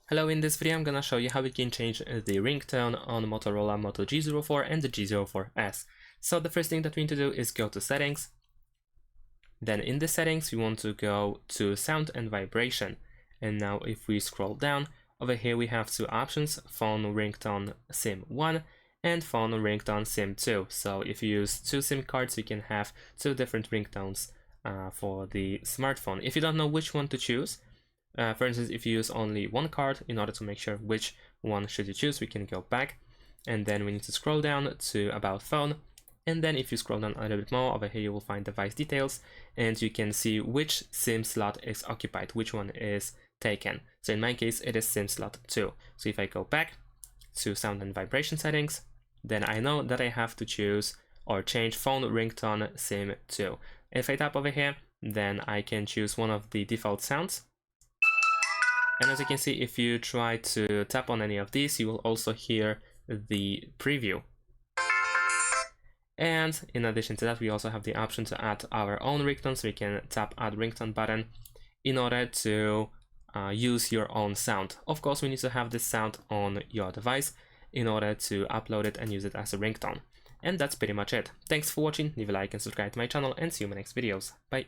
Hello, in this video I'm gonna show you how we can change the ringtone on Motorola Moto G04 and the G04s. So the first thing that we need to do is go to settings. Then in the settings we want to go to sound and vibration. And now if we scroll down, over here we have two options, phone ringtone SIM 1 and phone ringtone SIM 2. So if you use two SIM cards you can have two different ringtones for the smartphone. If you don't know which one to choose, for instance, if you use only one card, in order to make sure which one should you choose, we can go back and then we need to scroll down to about phone, and then if you scroll down a little bit more, over here you will find device details and you can see which SIM slot is occupied, which one is taken. So in my case it is SIM slot 2. So if I go back to sound and vibration settings, then I know that I have to choose or change phone ringtone SIM 2. If I tap over here, then I can choose one of the default sounds. And as you can see, if you try to tap on any of these, you will also hear the preview. And in addition to that, we also have the option to add our own ringtone, so we can tap add ringtone button in order to use your own sound. Of course, we need to have this sound on your device in order to upload it and use it as a ringtone. And that's pretty much it. Thanks for watching, leave a like and subscribe to my channel, and see you in my next videos. Bye!